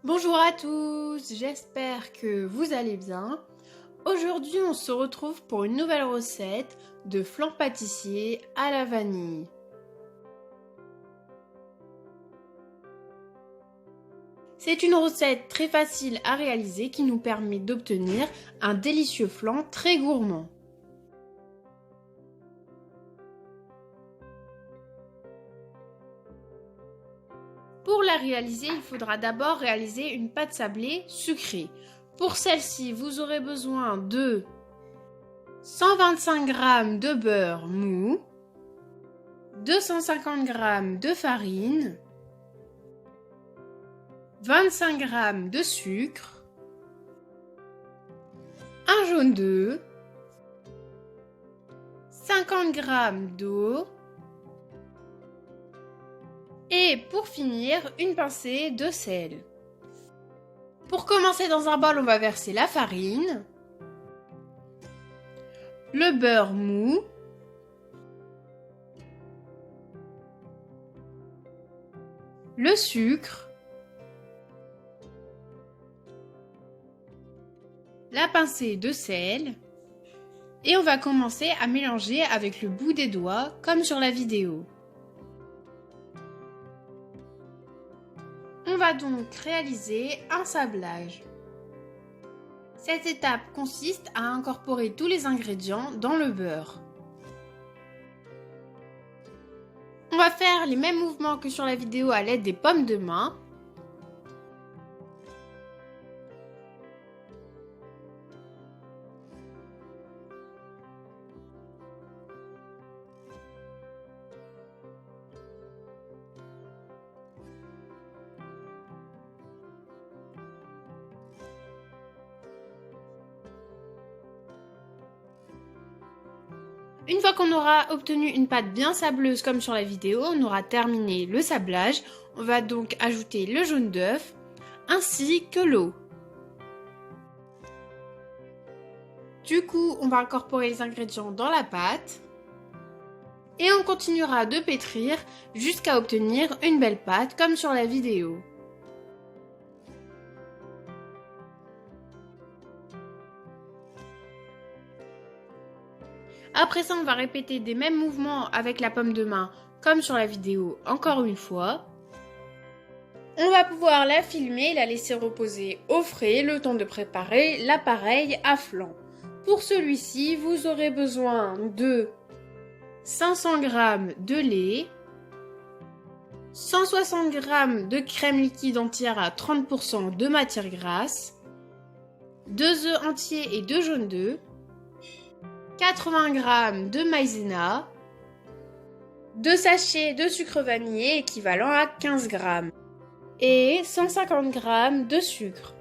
Bonjour à tous, j'espère que vous allez bien. Aujourd'hui, on se retrouve pour une nouvelle recette de flan pâtissier à la vanille. C'est une recette très facile à réaliser qui nous permet d'obtenir un délicieux flan très gourmand. Pour la réaliser, il faudra d'abord réaliser une pâte sablée sucrée. Pour celle-ci, vous aurez besoin de 125 g de beurre mou, 250 g de farine, 25 g de sucre, un jaune d'œuf, 50 g d'eau et pour finir, une pincée de sel. Pour commencer, dans un bol, on va verser la farine, le beurre mou, le sucre, la pincée de sel et on va commencer à mélanger avec le bout des doigts comme sur la vidéo. On va donc réaliser un sablage. Cette étape consiste à incorporer tous les ingrédients dans le beurre. On va faire les mêmes mouvements que sur la vidéo à l'aide des paumes de main. Une fois qu'on aura obtenu une pâte bien sableuse comme sur la vidéo, on aura terminé le sablage. On va donc ajouter le jaune d'œuf ainsi que l'eau. Du coup, on va incorporer les ingrédients dans la pâte et on continuera de pétrir jusqu'à obtenir une belle pâte comme sur la vidéo. Après ça, on va répéter des mêmes mouvements avec la paume de main comme sur la vidéo encore une fois. On va pouvoir la filmer et la laisser reposer au frais le temps de préparer l'appareil à flan. Pour celui-ci, vous aurez besoin de 500 g de lait, 160 g de crème liquide entière à 30% de matière grasse, 2 œufs entiers et 2 jaunes d'œufs, 80 g de maïzena, 2 sachets de sucre vanillé équivalent à 15 g et 150 g de sucre.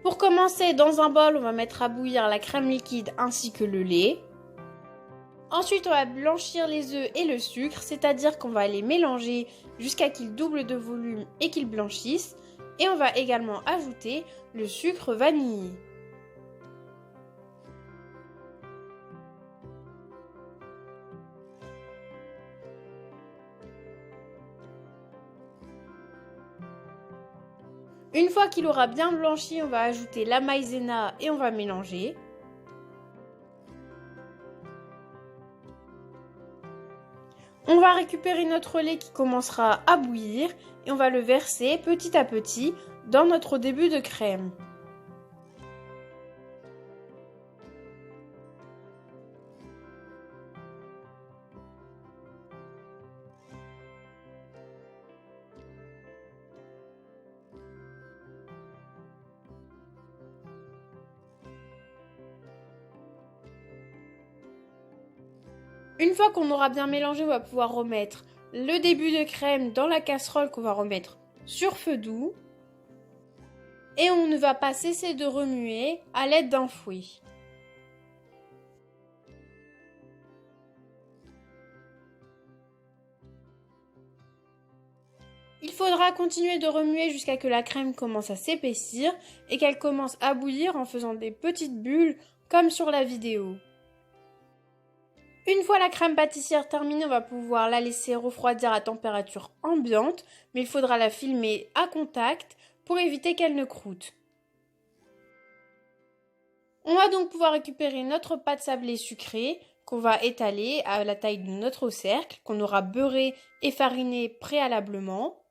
Pour commencer, dans un bol, on va mettre à bouillir la crème liquide ainsi que le lait. Ensuite, on va blanchir les œufs et le sucre, c'est-à-dire qu'on va les mélanger jusqu'à qu'ils doublent de volume et qu'ils blanchissent. Et on va également ajouter le sucre vanillé. Une fois qu'il aura bien blanchi, on va ajouter la maïzena et on va mélanger. On va récupérer notre lait qui commencera à bouillir et on va le verser petit à petit dans notre début de crème. Une fois qu'on aura bien mélangé, on va pouvoir remettre le début de crème dans la casserole qu'on va remettre sur feu doux. Et on ne va pas cesser de remuer à l'aide d'un fouet. Il faudra continuer de remuer jusqu'à ce que la crème commence à s'épaissir et qu'elle commence à bouillir en faisant des petites bulles comme sur la vidéo. Une fois la crème pâtissière terminée, on va pouvoir la laisser refroidir à température ambiante, mais il faudra la filmer à contact pour éviter qu'elle ne croûte. On va donc pouvoir récupérer notre pâte sablée sucrée qu'on va étaler à la taille de notre cercle, qu'on aura beurré et fariné préalablement.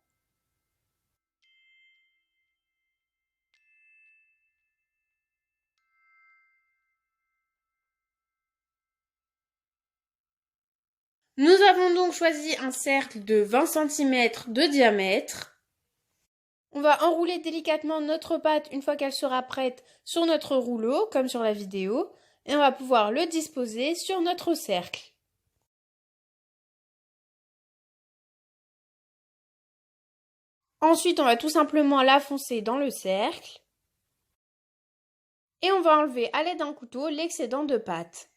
Nous avons donc choisi un cercle de 20 cm de diamètre. On va enrouler délicatement notre pâte une fois qu'elle sera prête sur notre rouleau, comme sur la vidéo, et on va pouvoir le disposer sur notre cercle. Ensuite, on va tout simplement la foncer dans le cercle. Et on va enlever à l'aide d'un couteau l'excédent de pâte.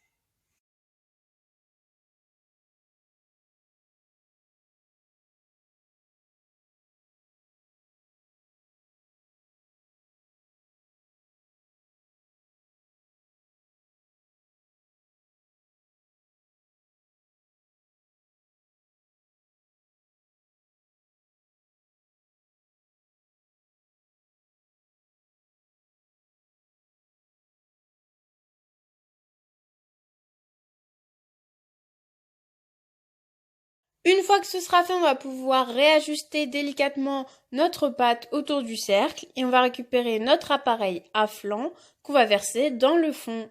Une fois que ce sera fait, on va pouvoir réajuster délicatement notre pâte autour du cercle et on va récupérer notre appareil à flanc qu'on va verser dans le fond.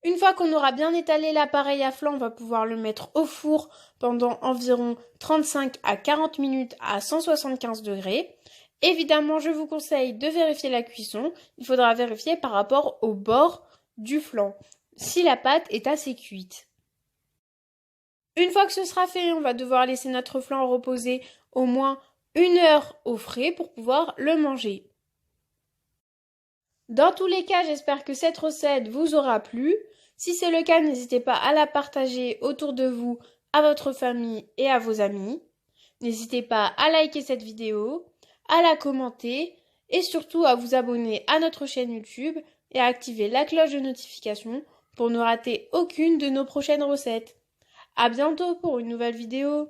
Une fois qu'on aura bien étalé l'appareil à flanc, on va pouvoir le mettre au four pendant environ 35 à 40 minutes à 175 degrés. Évidemment, je vous conseille de vérifier la cuisson. Il faudra vérifier par rapport au bord du flanc, si la pâte est assez cuite. Une fois que ce sera fait, on va devoir laisser notre flan reposer au moins 1 heure au frais pour pouvoir le manger. Dans tous les cas, j'espère que cette recette vous aura plu. Si c'est le cas, n'hésitez pas à la partager autour de vous, à votre famille et à vos amis. N'hésitez pas à liker cette vidéo, à la commenter et surtout à vous abonner à notre chaîne YouTube et à activer la cloche de notification pour ne rater aucune de nos prochaines recettes. À bientôt pour une nouvelle vidéo.